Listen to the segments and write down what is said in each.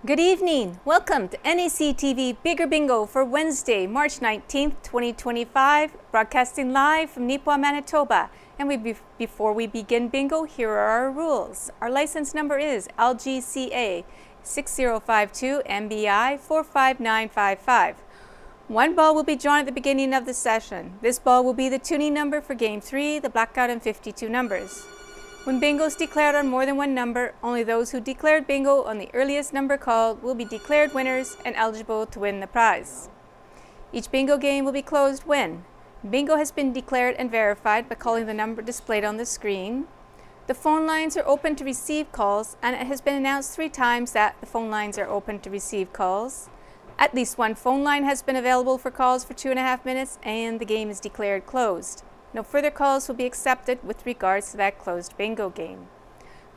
Good evening. Welcome to NACTV Bigger Bingo for Wednesday, March 19th, 2025, broadcasting live from Nipawin, Manitoba. And before we begin bingo, here are our rules. Our license number is LGCA 6052 MBI 45955. One ball will be drawn at the beginning of the session. This ball will be the tuning number for Game 3, the blackout and 52 numbers. When bingo is declared on more than one number, only those who declared bingo on the earliest number called will be declared winners and eligible to win the prize. Each bingo game will be closed when bingo has been declared and verified by calling the number displayed on the screen. The phone lines are open to receive calls, and it has been announced 3 times that the phone lines are open to receive calls. At least one phone line has been available for calls for 2.5 minutes, and the game is declared closed. No further calls will be accepted with regards to that closed bingo game.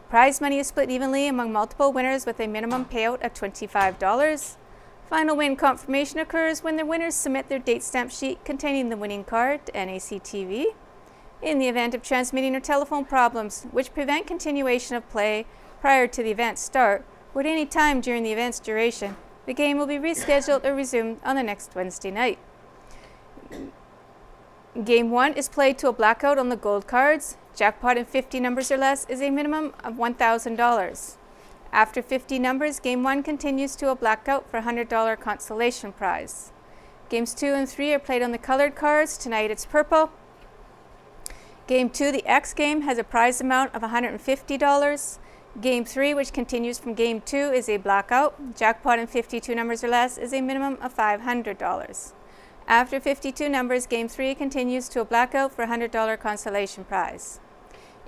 Prize money is split evenly among multiple winners with a minimum payout of $25. Final win confirmation occurs when the winners submit their date stamp sheet containing the winning card to NACTV. In the event of transmitting or telephone problems which prevent continuation of play prior to the event's start or at any time during the event's duration, the game will be rescheduled or resumed on the next Wednesday night. Game 1 is played to a blackout on the gold cards. Jackpot in 50 numbers or less is a minimum of $1,000. After 50 numbers, Game 1 continues to a blackout for a $100 consolation prize. Games 2 and 3 are played on the colored cards. Tonight it's purple. Game 2, the X game, has a prize amount of $150. Game 3, which continues from Game 2, is a blackout. Jackpot in 52 numbers or less is a minimum of $500. After 52 numbers, Game 3 continues to a blackout for a $100 consolation prize.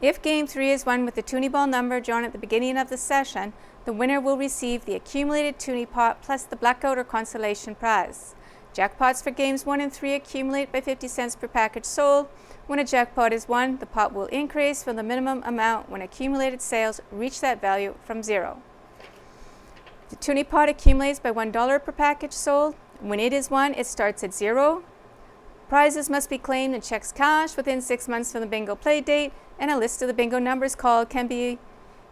If Game 3 is won with the toonie ball number drawn at the beginning of the session, the winner will receive the accumulated toonie pot plus the blackout or consolation prize. Jackpots for Games 1 and 3 accumulate by 50 cents per package sold. When a jackpot is won, the pot will increase from the minimum amount when accumulated sales reach that value from 0. The toonie pot accumulates by $1 per package sold. When it is won, it starts at 0. Prizes must be claimed in checks cashed within 6 months from the bingo play date, and a list of the bingo numbers called can be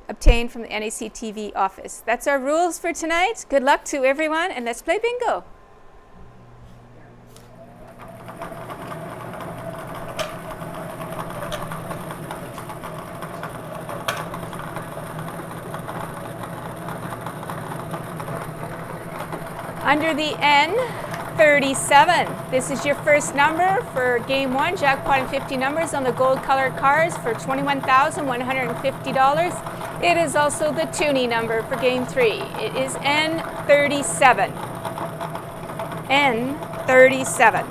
obtained from the NACTV office. That's our rules for tonight. Good luck to everyone, and let's play bingo. Under the N37, this is your first number for Game 1, jackpot in 50 numbers on the gold colored cards for $21,150. It is also the toonie number for Game 3. It is N37. N37.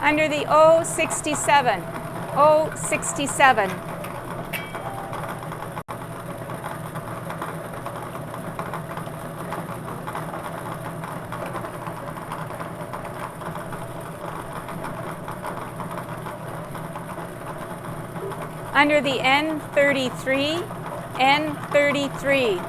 Under the O67, O67. Under the N33, N33.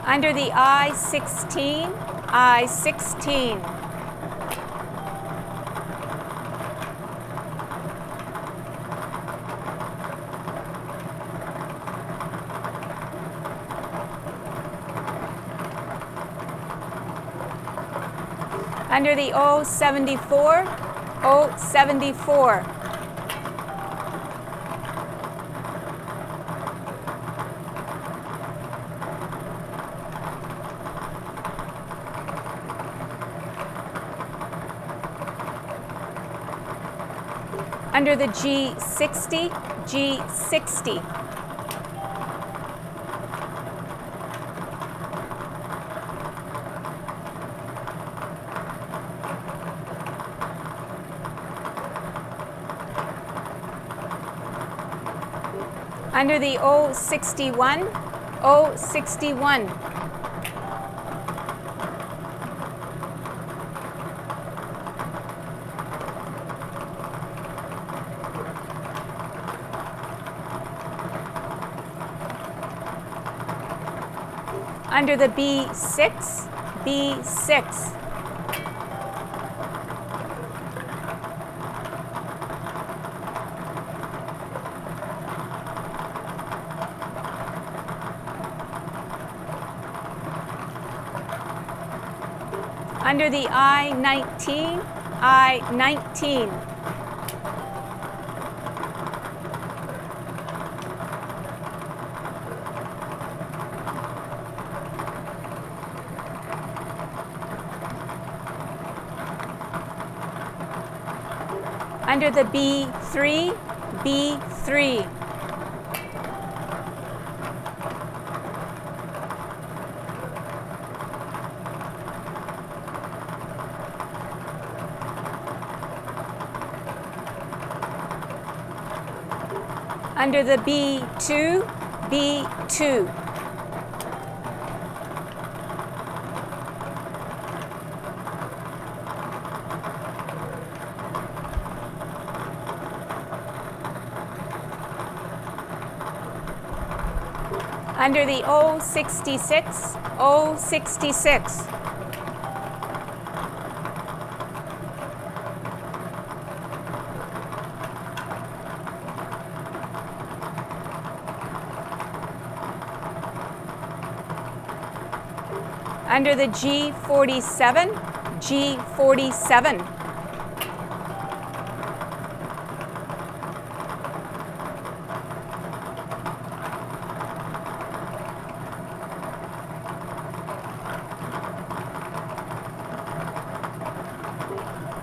Under the I16, I16. Under the O74, O74. Under the G60, G60. Under the O61, O61. Under the B6, B6. Under the I-19, I-19. Under the B3, B3. Under the B2, B2. Under the O66, O66. Under the G47, G47.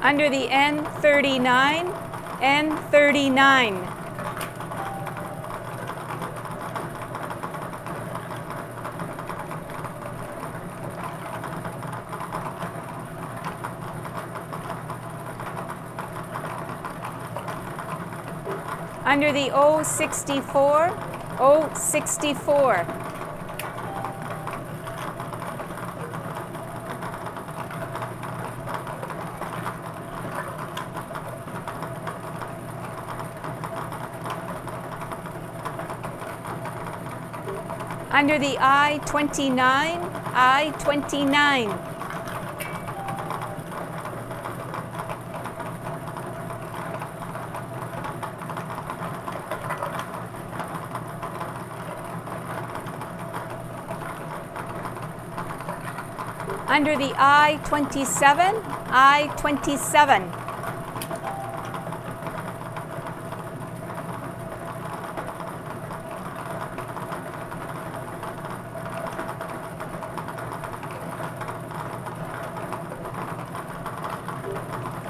Under the N39, N39. Under the O64, O64. Under the I-29, I-29. Under the I-27, I-27.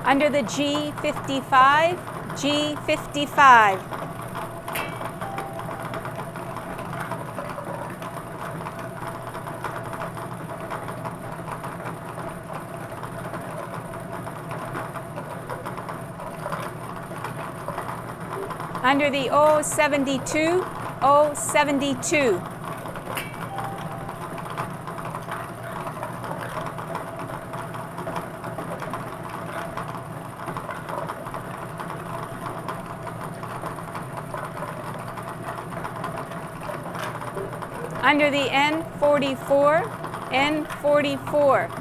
Under the G55, G55. Under the O72, O72. Under the N44, N44.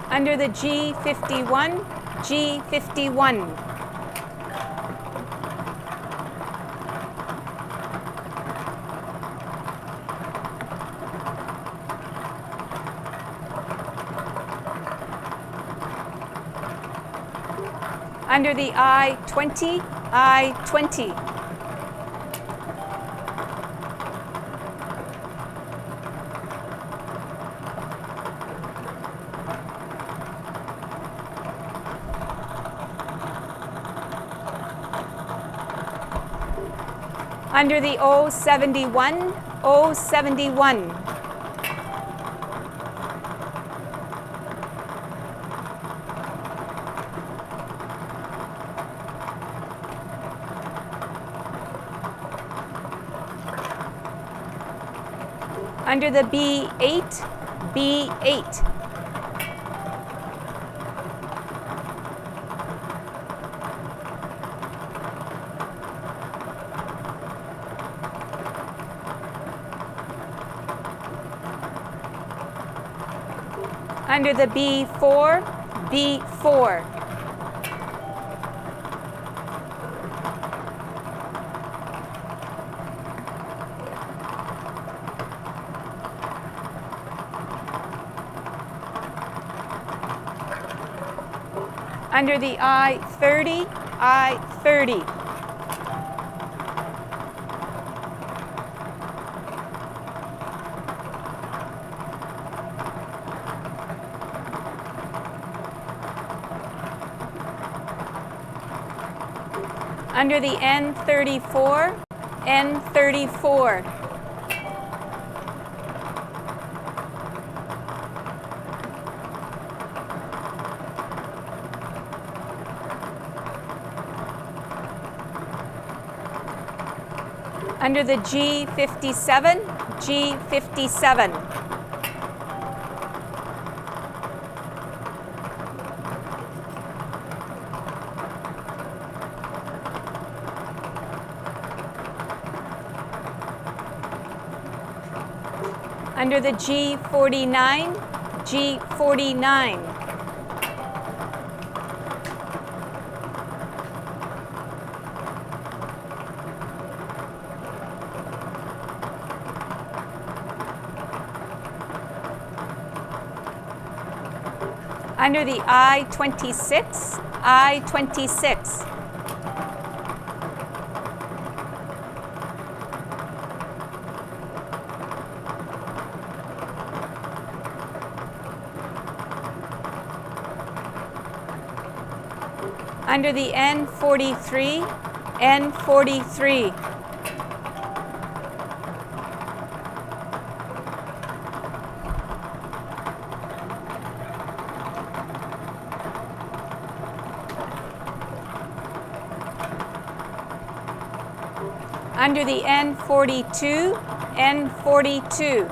Under the G51, G51. Under the I-20, I-20. Under the O71, O71. Under the B8, B8. Under the B4, B4. Under the I30, I30. Under the N34, N34. Under the G57, G57. Under the G49, G49. Under the I26, I26. Under the N43, N43. Under the N42, N42.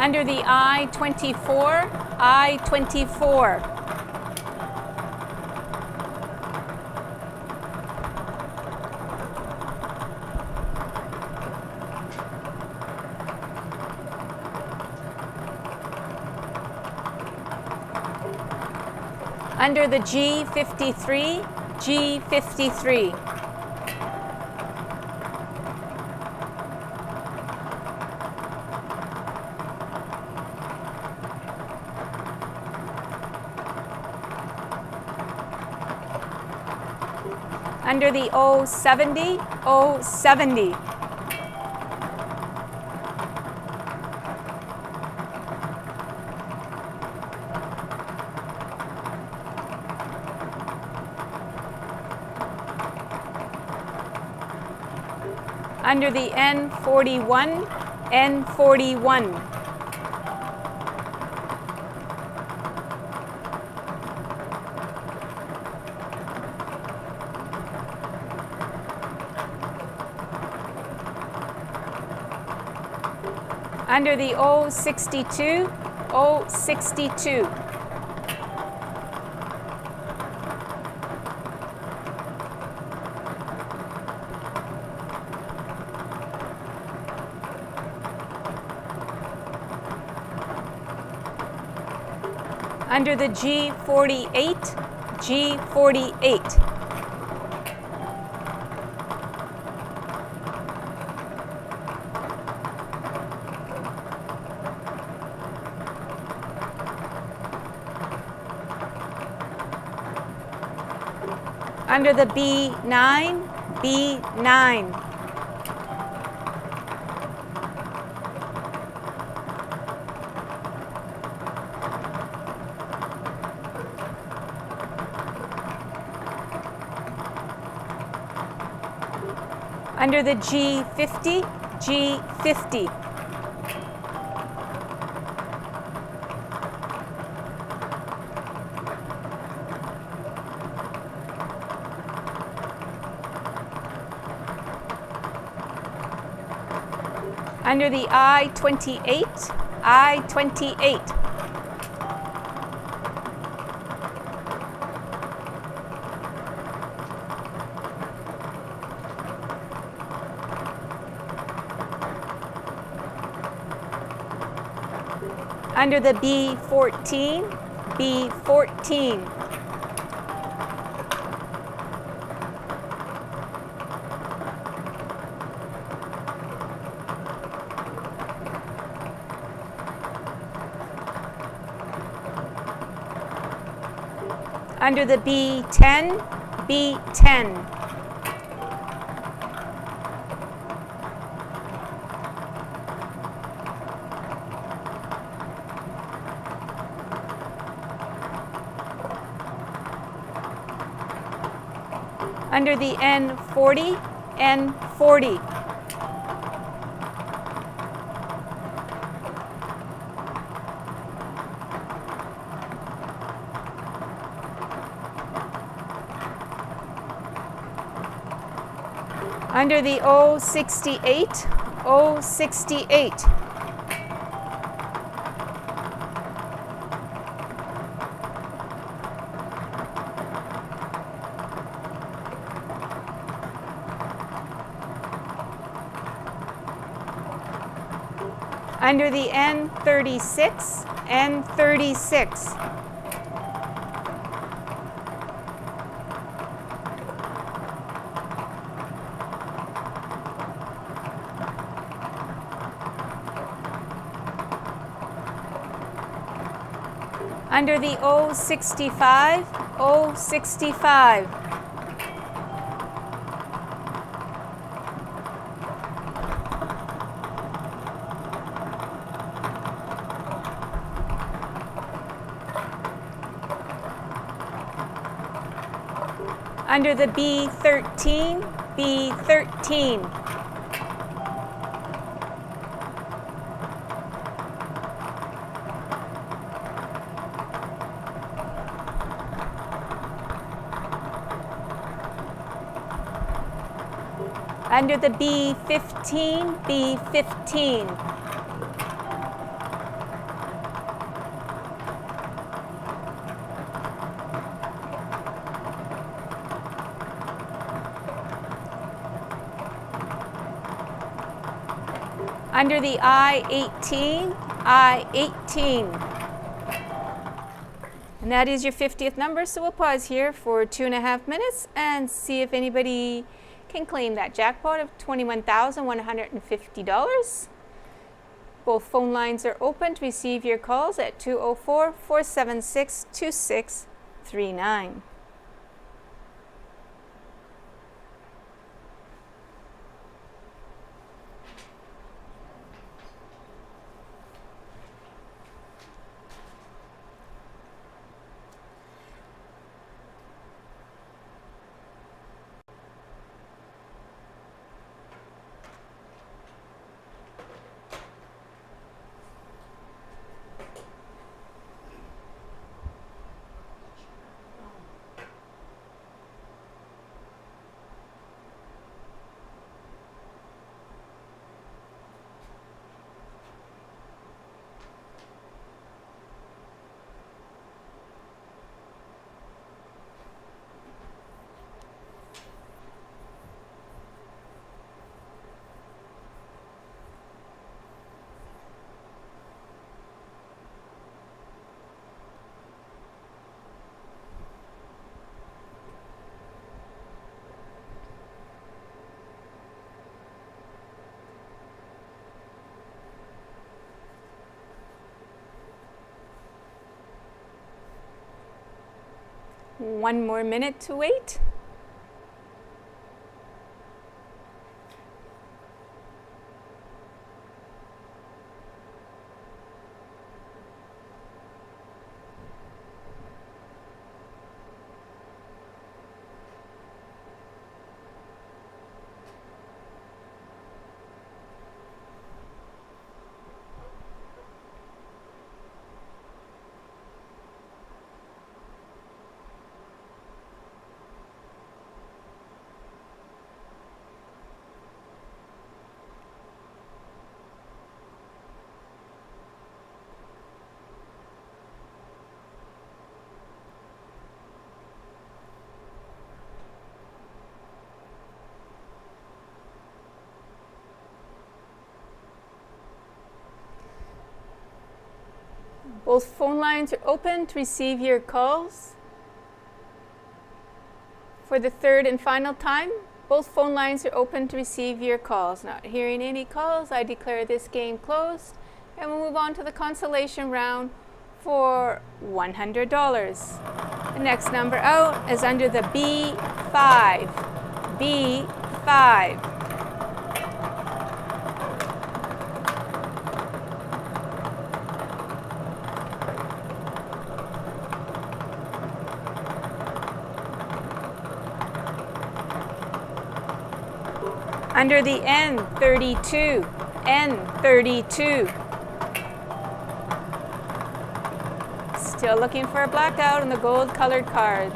Under the I24, I24. Under the G53, G53. Under the O70, O70. Under the N41, N41. Under the O62, O62. Under the G48, G48. Under the B9, B9. Under the G50, G50. Under the I-28, I-28. Under the B14, B14. Under the B10, B10. Under the N40, N40. Under the O68, O68. Under the N36, N36. Under the O65, O65. Under the B13, B13. Under the B15, B15. Under the I-18, I-18. And that is your 50th number, so we'll pause here for 2.5 minutes and see if anybody can claim that jackpot of $21,150. Both phone lines are open to receive your calls at 204-476-2639. One more minute to wait. Both phone lines are open to receive your calls. For the third and final time, both phone lines are open to receive your calls. Not hearing any calls, I declare this game closed, and we'll move on to the consolation round for $100. The next number out is under the B5. B5. Under the N32, N32. Still looking for a blackout on the gold colored cards.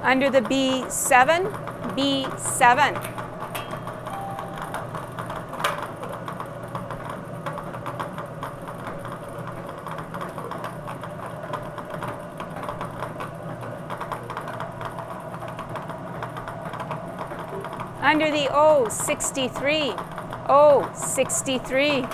Under the B7, B7. Under the O63, O63.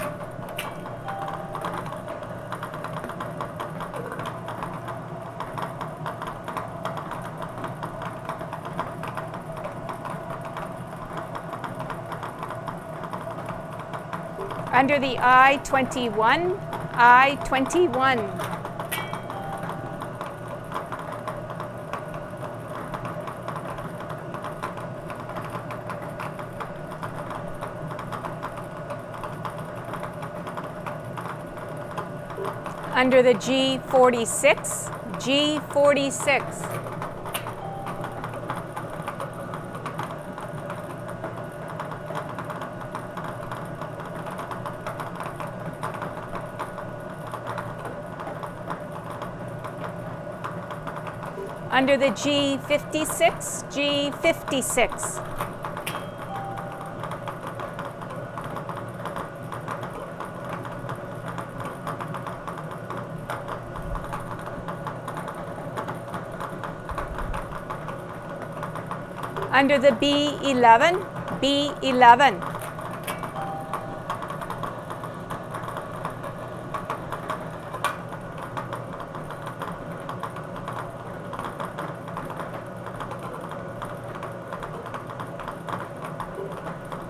Under the I21, I21. Under the G46, G46. Under the G56, G56. Under the B11, B11.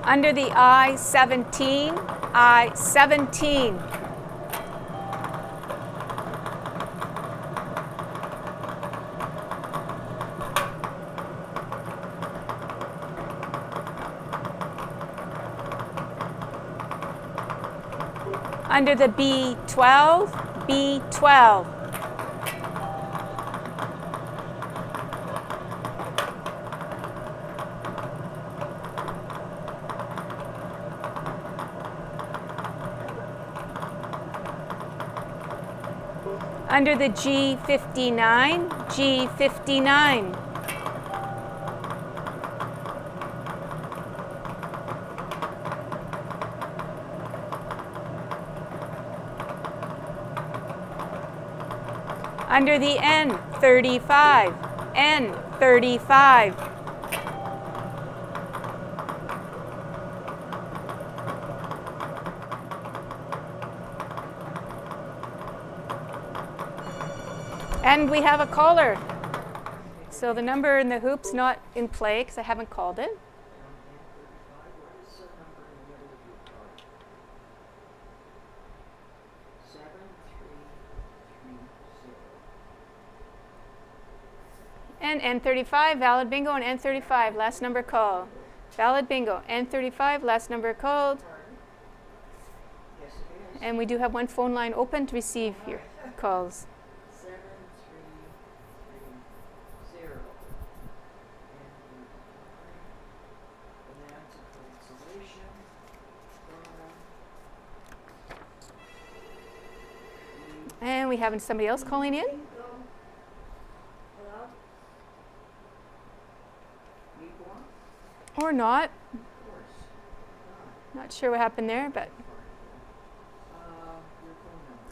Under the I17, I17. Under the B12, B12. Under the G59, G59. Under the N35, N35. And we have a caller. So the number in the hoop's not in play because I haven't called it. And N35, valid bingo, and N35, last number called. Valid bingo, N35, last number called. And we do have one phone line open to receive your calls. 7330. And that's a cancellation. And we have somebody else calling in. Or not. Not sure what happened there, but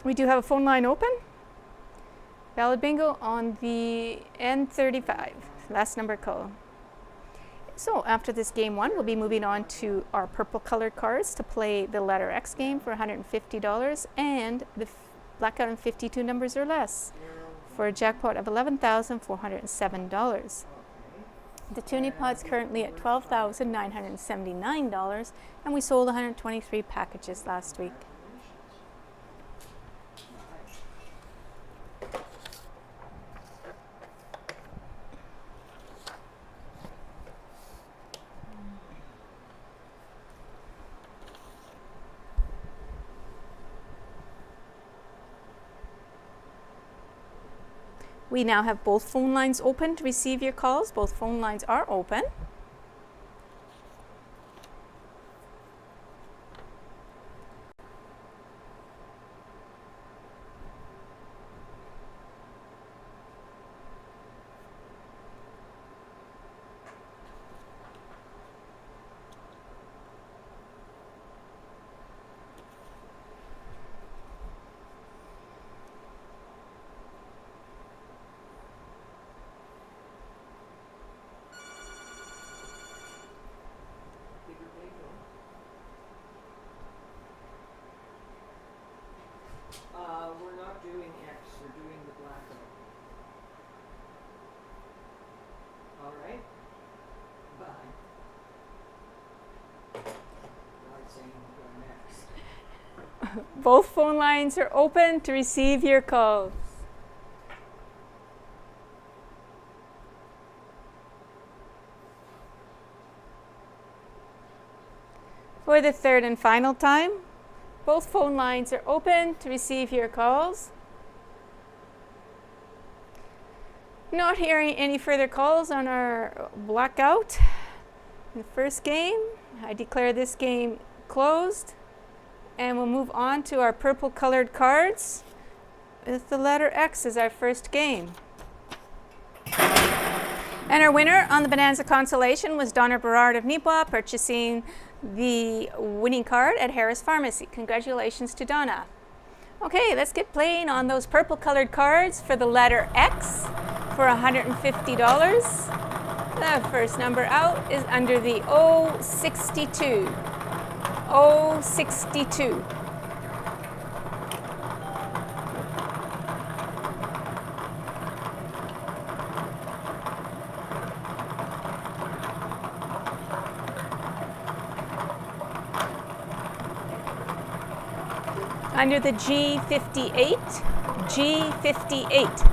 we do have a phone line open. Valid bingo on the N35, last number call. So after this game 1, we'll be moving on to our purple colored cards to play the letter X game for $150 and the blackout and 52 numbers or less for a jackpot of $11,407. Okay. The tuning pod's currently at $12,979 and we sold 123 packages last week. We now have both phone lines open to receive your calls. Both phone lines are open. Bigger bingo. We're not doing X, we're doing the blackout. Alright? Bye. Not saying we're going next. Both phone lines are open to receive your calls. For the third and final time, both phone lines are open to receive your calls. Not hearing any further calls on our blackout in the first game, I declare this game closed and we'll move on to our purple colored cards with the letter X as our first game. And our winner on the Bonanza Consolation was Donna Berard of Nipah, purchasing the winning card at Harris Pharmacy. Congratulations to Donna. Okay, let's get playing on those purple colored cards for the letter X for $150. The first number out is under the 062. 062. Under the G58, G58.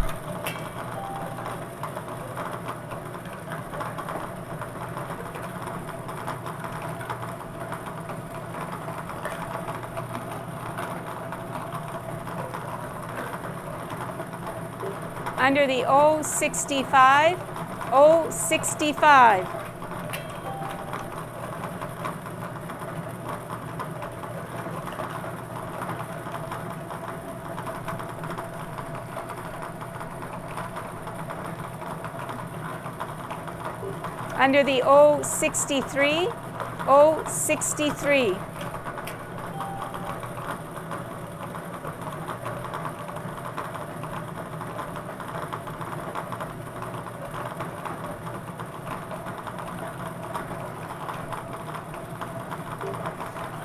Under the 065, 065. Under the 063, 063.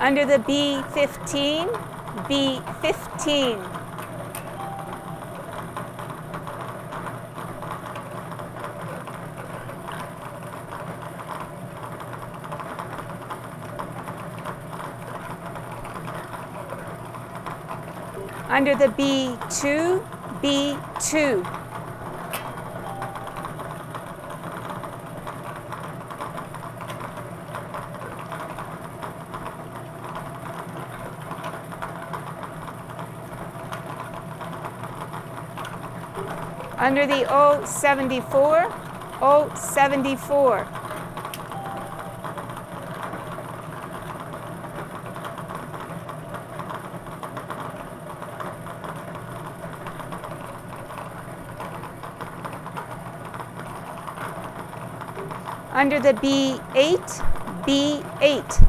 Under the B15, B15. Under the B2, B2. Under the 074, 074. Under the B8, B8.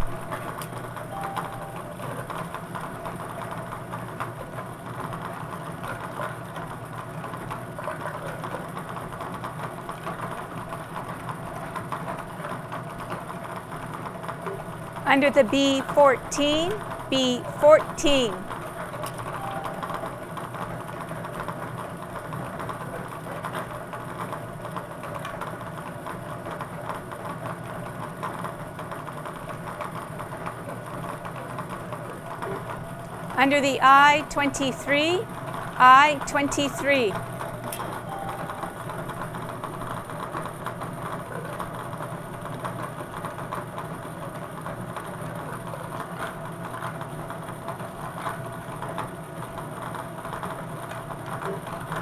Under the B14, B14. Under the I-23, I-23.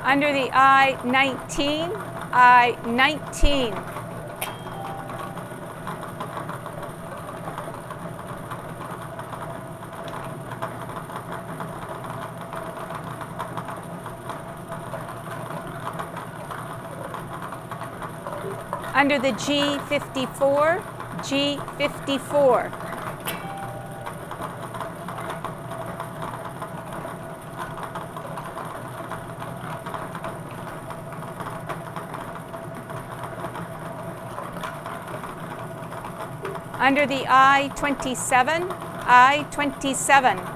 Under the I-19, I-19. Under the G54, G54. Under the I-27, I-27.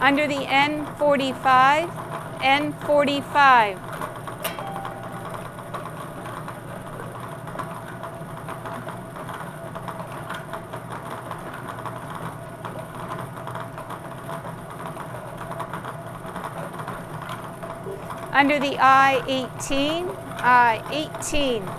Under the N45, N45. Under the I-18, I-18.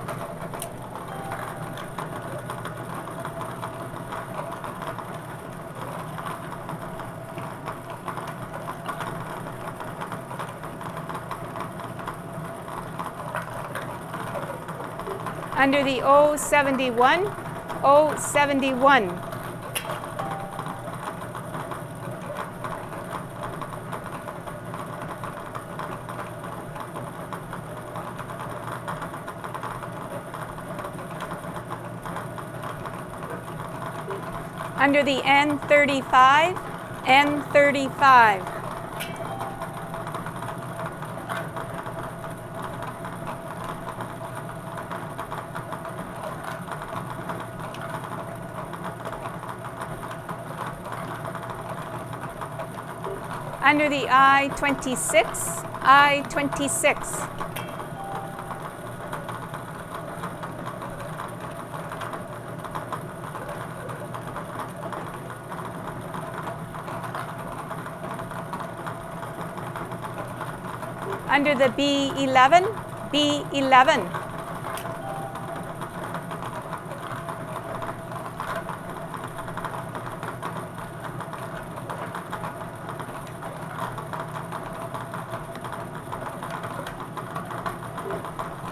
Under the O71, O71. Under the N35, N35. Under the I-26, I-26. Under the B11, B11.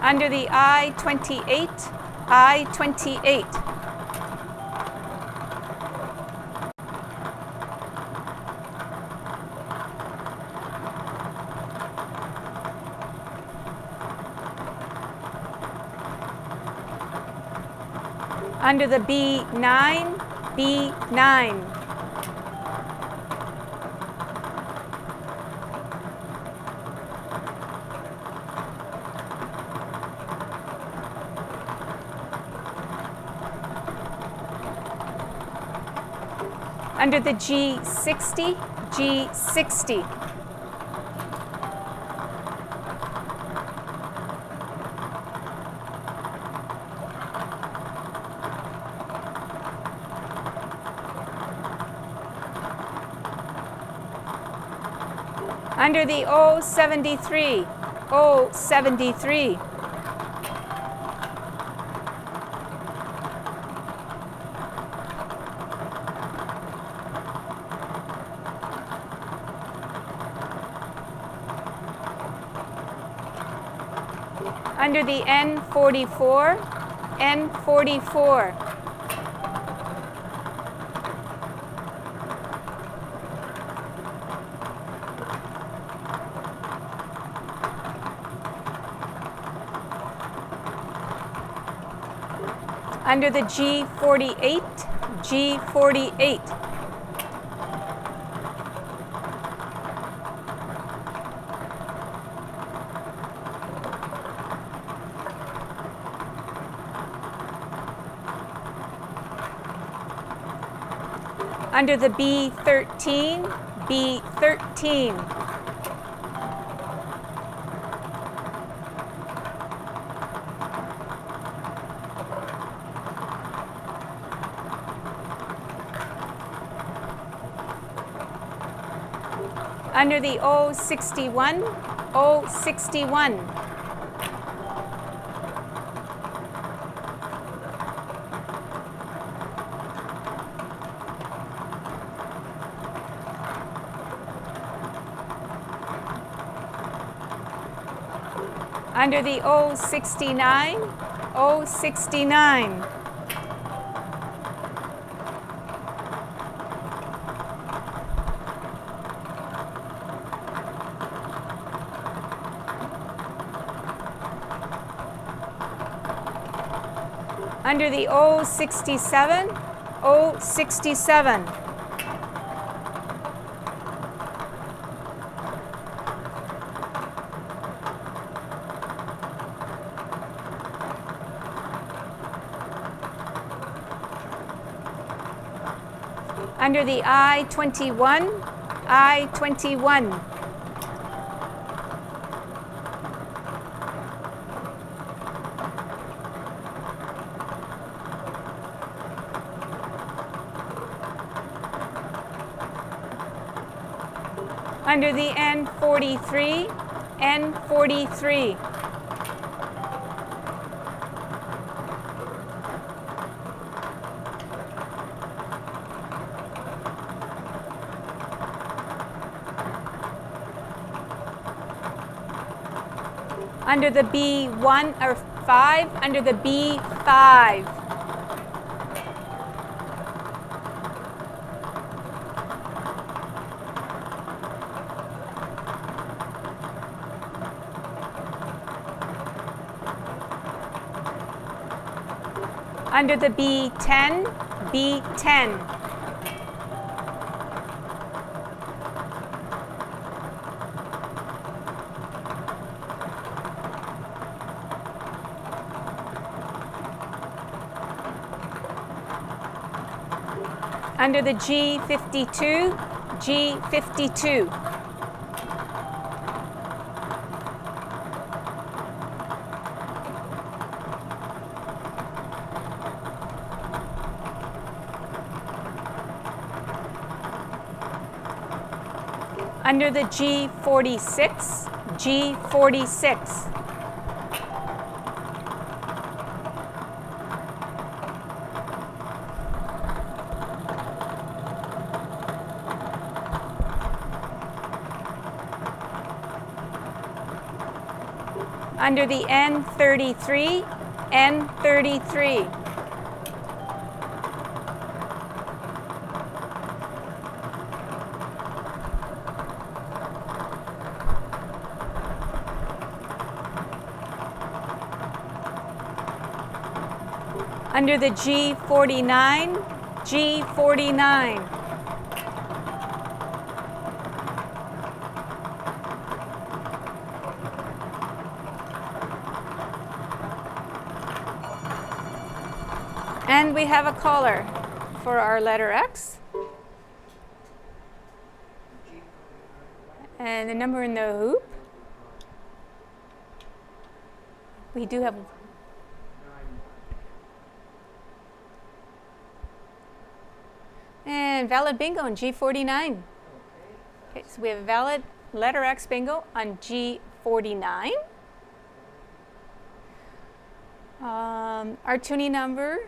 Under the I-28, I-28. Under the B9, B9. Under the G60, G60. Under the O73, O73. Under the N44, N44. Under the G48, G48. Under the B13, B13. Under the O61, O61. Under the O69, O69. Under the O67, O67. Under the I21, I21. Under the N43, N43. Under the B1 or 5, under the B5. Under the B10, B10. Under the G52, G52. Under the G46, G46. Under the N33, N33. Under the G49, G49. And we have a caller for our letter X. And the number in the hoop. We do have. And valid bingo on G49. Okay, so we have a valid letter X bingo on G49. Our tuning number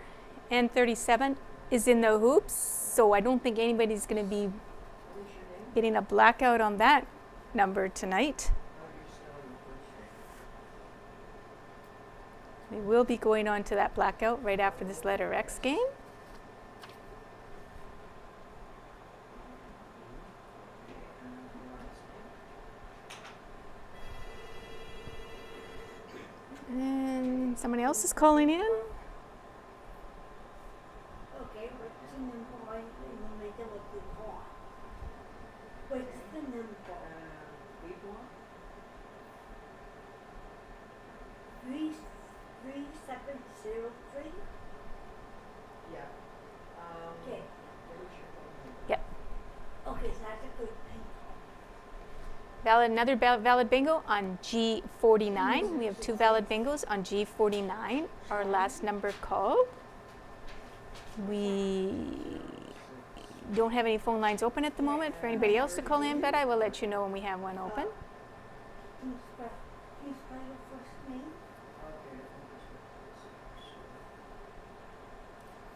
N37 is in the hoops, so I don't think anybody's going to be getting a blackout on that number tonight. We will be going on to that blackout right after this letter X game. And somebody else is calling in. Okay, what's the number? I will make it look good for. What's the number? 3703? Yeah. Okay. What's your phone number? Because that's a good pink Another valid bingo on G49. We have 2 valid bingos on G49, our last number called. We don't have any phone lines open at the moment for anybody else to call in, but I will let you know when we have one open. Can you spell your first name?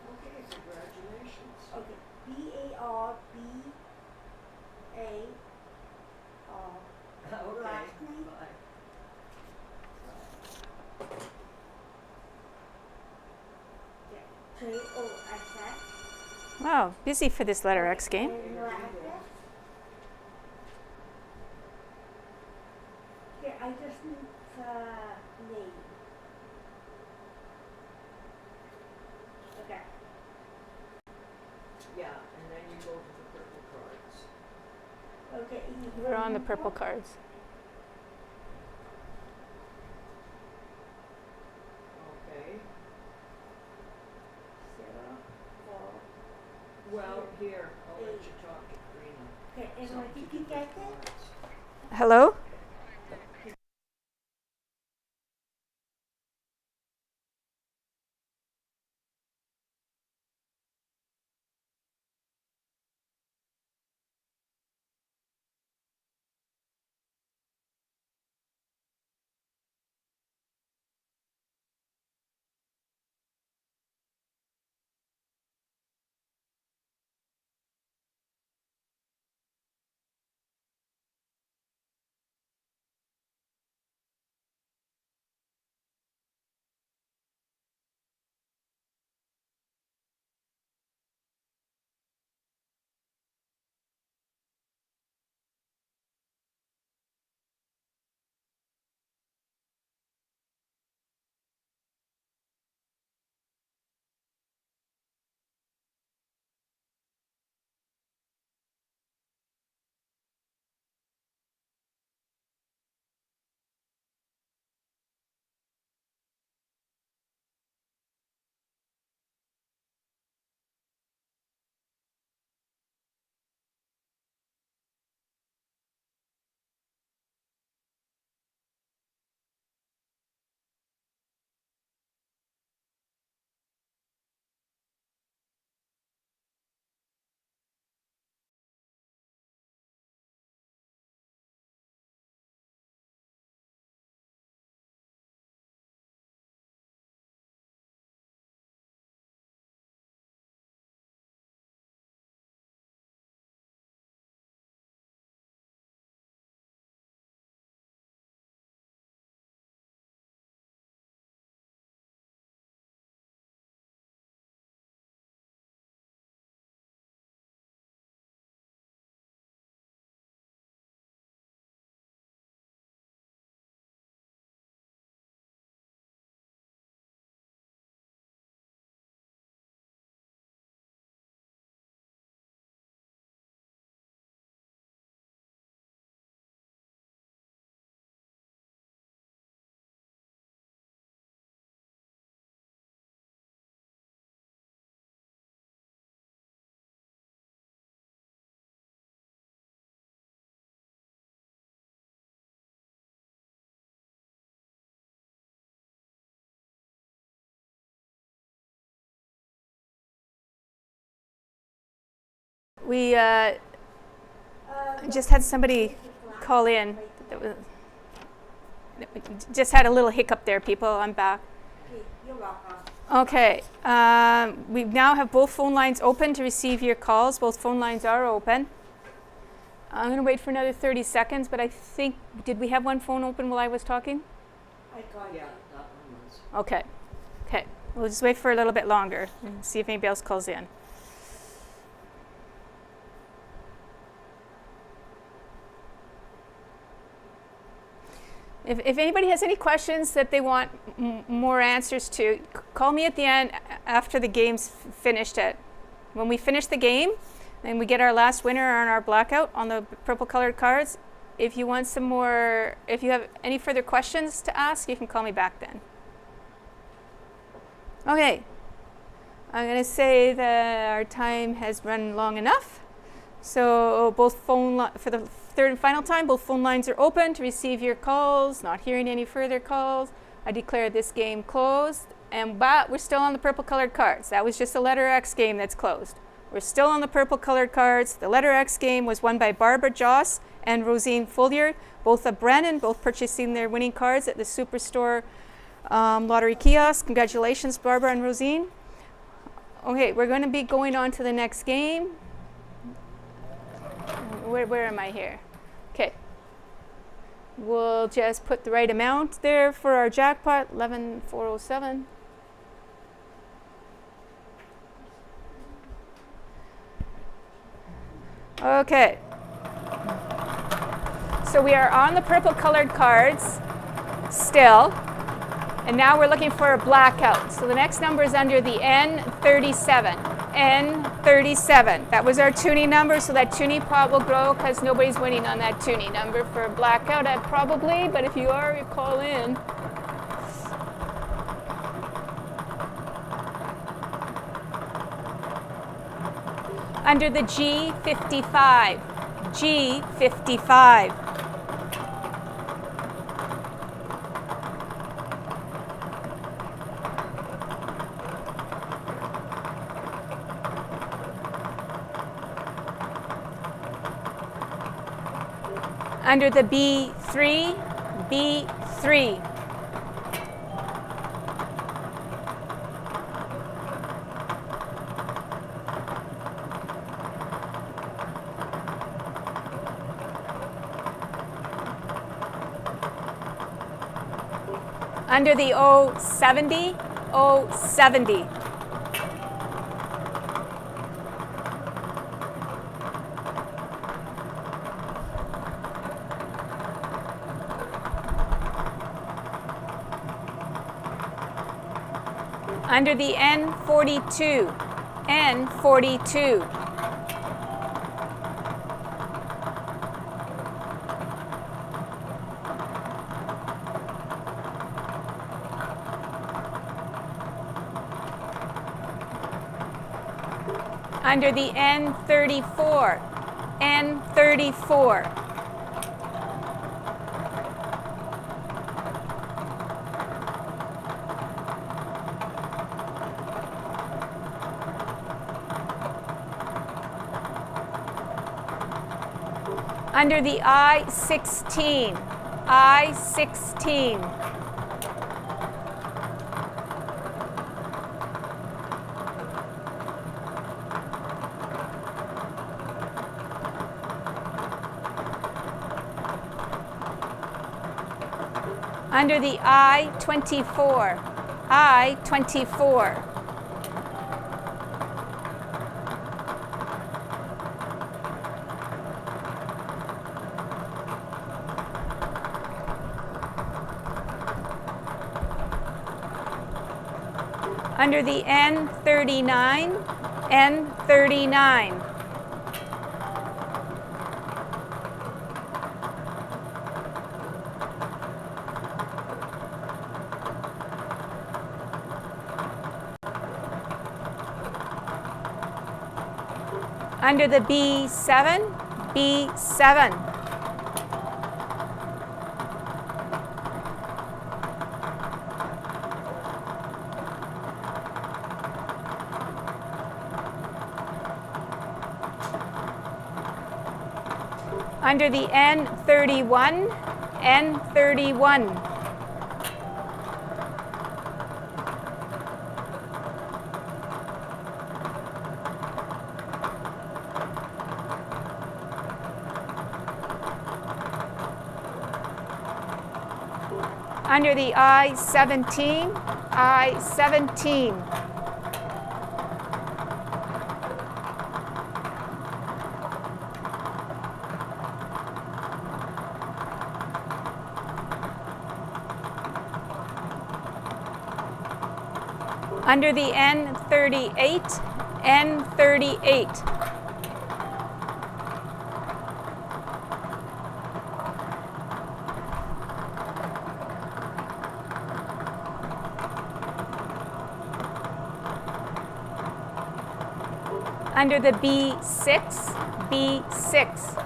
Okay, congratulations. Okay. B-A-R-B-A-R. Okay. Last name? Bye. J-O-S-S. Wow, busy for this letter X game. And last name? Okay, I just need name. Okay. Yeah, and then you go to the purple cards. Okay. We're on the purple cards. Okay. 0, 4. Well, here, I'll let you talk to Karina. Okay, and what did you get there? Hello? We just had somebody call in. Just had a little hiccup there, people. I'm back. Okay, you're welcome. Okay, we now have both phone lines open to receive your calls. Both phone lines are open. I'm going to wait for another 30 seconds, but I think, did we have one phone open while I was talking? I got Yeah, it. that one was. Okay. Okay. We'll just wait for a little bit longer and see if anybody else calls in. If anybody has any questions that they want more answers to, call me at the end after the game's finished. When we finish the game and we get our last winner on our blackout on the purple colored cards, if you want some more, if you have any further questions to ask, you can call me back then. Okay, I'm going to say that our time has run long enough. So both for the third and final time, both phone lines are open to receive your calls. Not hearing any further calls, I declare this game closed. But we're still on the purple colored cards. That was just a letter X game that's closed. We're still on the purple colored cards. The letter X game was won by Barbara Joss and Rosine Folliard, both of Brennan, both purchasing their winning cards at the Superstore lottery kiosk. Congratulations, Barbara and Rosine. Okay, we're going to be going on to the next game. Where am I here? Okay. We'll just put the right amount there for our jackpot, 11,407. Okay. So we are on the purple colored cards still. And now we're looking for a blackout. So the next number is under the N37. N37. That was our tuning number, so that tuning pot will grow because nobody's winning on that tuning number for a blackout, probably, but if you are, you call in. Under the G55. G55. Under the B3, B3. Under the O70, O70. Under the N42, N42. Under the N34, N34. Under the I-16, I-16. Under the I-24, I-24. Under the N39, N39. Under the B7, B7. Under the N31, N31. Under the I-17, I-17. Under the N38, N38. Under the B6, B6.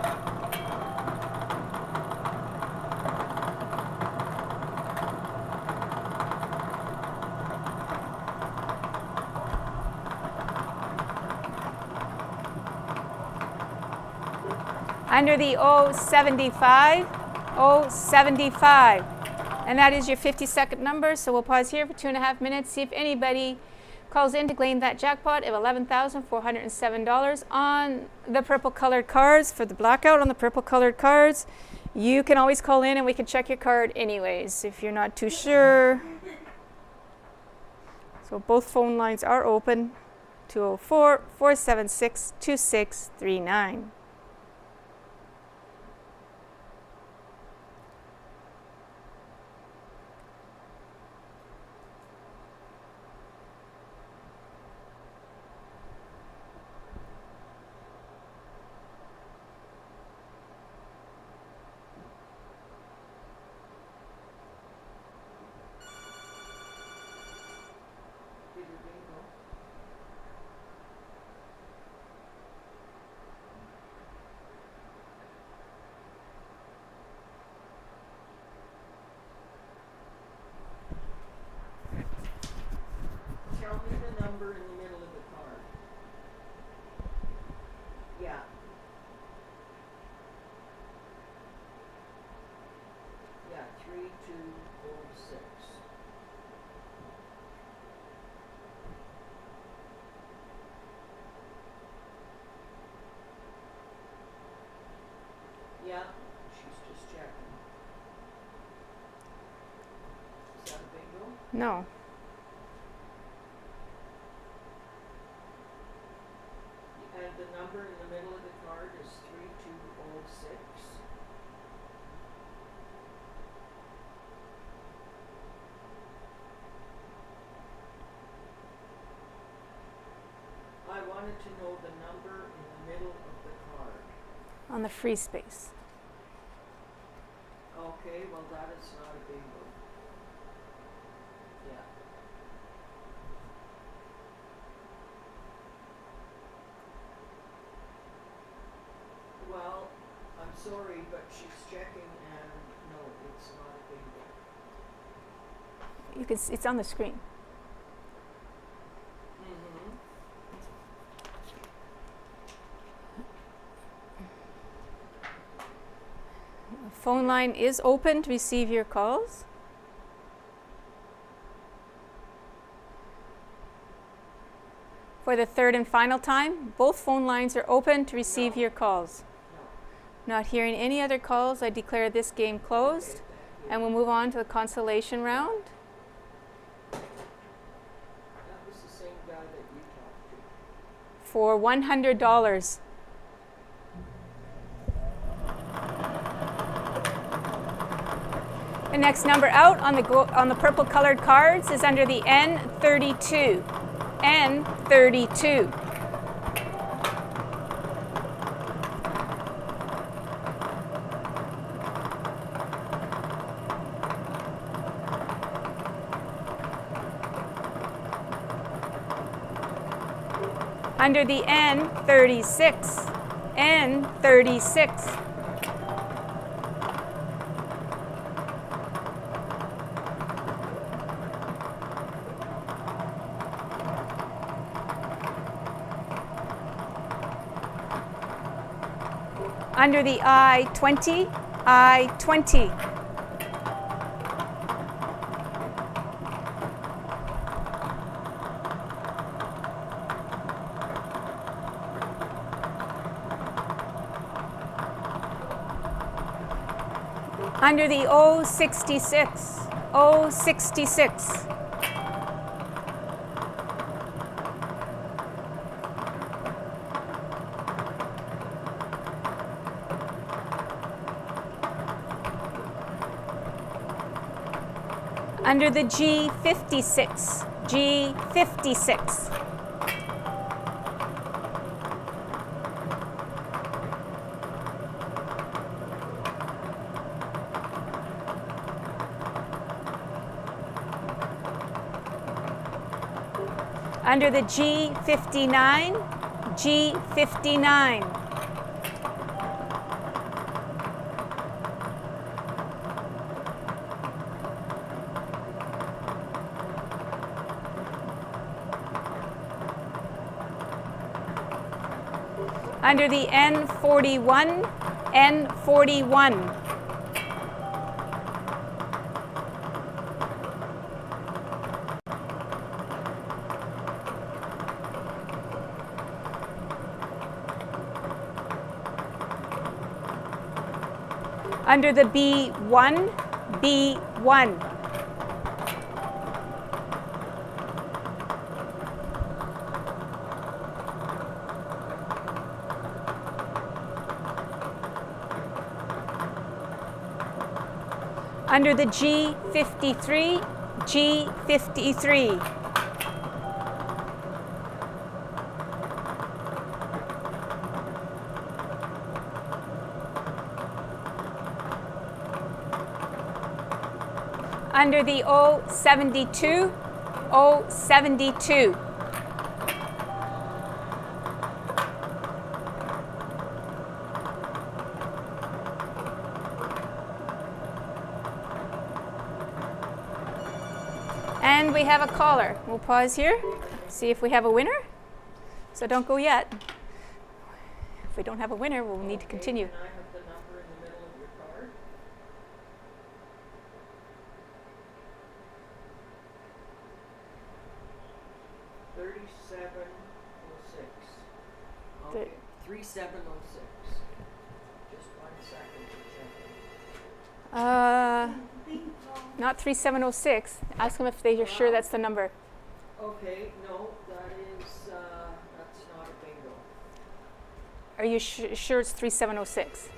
Under the O75, O75. And that is your 50-second number, so we'll pause here for 2.5 minutes, see if anybody calls in to claim that jackpot of $11,407 on the purple colored cards. For the blackout on the purple colored cards, you can always call in and we can check your card anyways if you're not too sure. So both phone lines are open, 204-476-2639. Bigger bingo. Tell me the number in the middle of the card. Yeah. Yeah, 3206. Yeah, she's just checking. Is that a bingo? No. And the number in the middle of the card is 3206. I wanted to know the number in the middle of the card. On the free space. Okay, well that is not a bingo. Yeah. Well, I'm sorry, but she's checking and no, it's not a bingo. You can it's on the screen. Mm-hmm. The phone line is open to receive your calls. For the third and final time, both phone lines are open to receive No. your calls. No. Not hearing any other calls, I declare this game closed, Okay, thank you. and we'll move on to the consolation round. That was the same guy that you talked to. For $100. The next number out on the purple colored cards is under the N32. N32. Under the N36. N36. Under the I-20, I-20. Under the O66, O66. Under the G56, G56. Under the G59, G59. Under the N41, N41. Under the B1, B1. Under the G53, G53. Under the O72, O72. And we have a caller. We'll pause here, see if we have a winner. So don't go yet. If we don't have a winner, we'll need to continue. Can I have the number in the middle of your card? Okay, 3706. Just 1 second to check. Bingo. Not 3706. Ask them if they're sure that's the number. Okay, no, that's not a bingo. Are you sure it's 3706?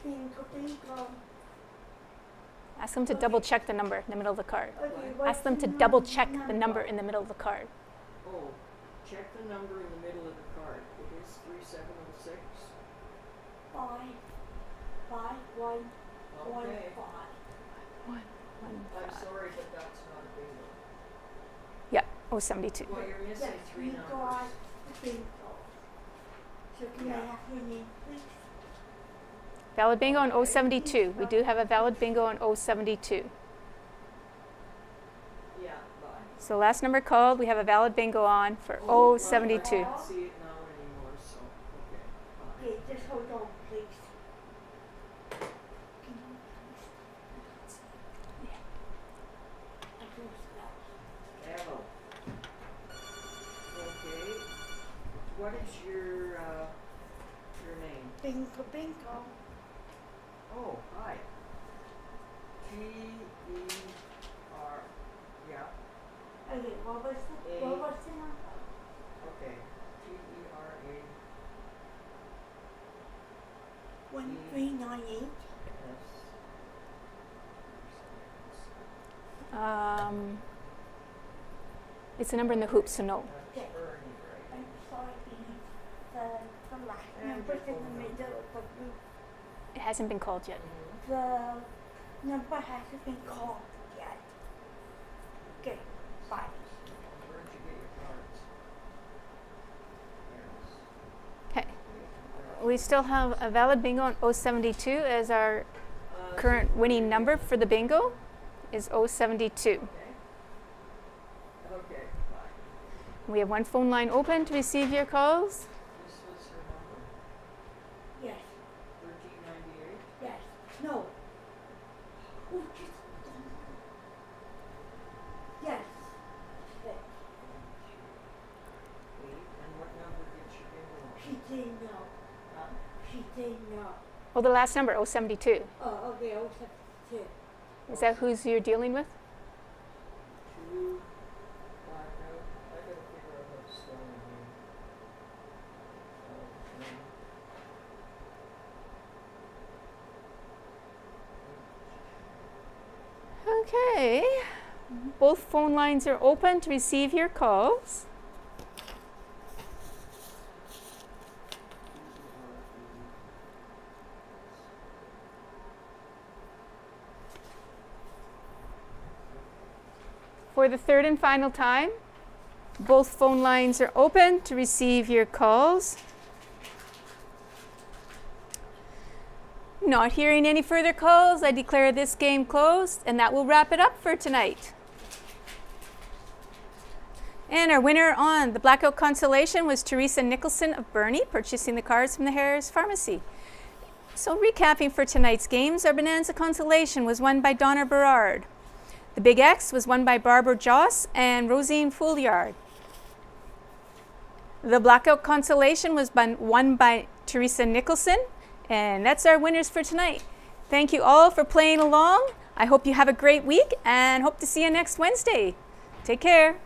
Bingo, bingo. Ask them to double check the number in the middle of the card. Okay, Ask them to double check the number in the middle of the card. Oh, check the number in the middle of the card. It is 3706. 5, 5, 1, 1, Okay. 5. I'm sorry, but that's not a bingo. Yeah, 072. Well, you're missing Yes, 3 we numbers. got the bingo. So can I have your name, please? Valid bingo on 072. We do have a valid bingo on 072. Yeah, bye. So last number called, we have a valid bingo on for Well, 072. I can't see it now anymore, so, okay, bye. Okay, just hold on, please. Can you please? I can smell. Hello. Okay. What is your name? Bingo, bingo. Oh, hi. T-E-R, yeah, Okay, what was the number? okay. T-E-R-A, 1398. yes. It's a number in the hoop, so no. That's Ernie, right? I'm sorry, the last And number your in phone the middle of the group. It hasn't been called yet. The number hasn't been called yet. Okay, bye. Where'd you get your cards? Yes. Okay. We still have a valid bingo on 072 as our current winning number for the bingo is 072. Okay. Okay, bye. We have one phone line open to receive your calls. This was her number, Yes, 1398? yes, no. Oh, just, yes. Yes. And what number did she bingo on? She didn't know. Huh? She didn't know. Oh, the last number, 072. Oh, okay, I'll have to. Is that who's you're dealing with? 2, 5, no, I gotta figure out how to spell her name. Okay. Both phone lines are open to receive your calls. For the third and final time, both phone lines are open to receive your calls. Not hearing any further calls, I declare this game closed, and that will wrap it up for tonight. And our winner on the Blackout Consolation was Teresa Nicholson of Burnie, purchasing the cards from the Harris Pharmacy. So recapping for tonight's games, our Bonanza Consolation was won by Donna Berard. The Big X was won by Barbara Joss and Rosine Fouliard. The Blackout Consolation was won by Teresa Nicholson, and that's our winners for tonight. Thank you all for playing along. I hope you have a great week and hope to see you next Wednesday. Take care.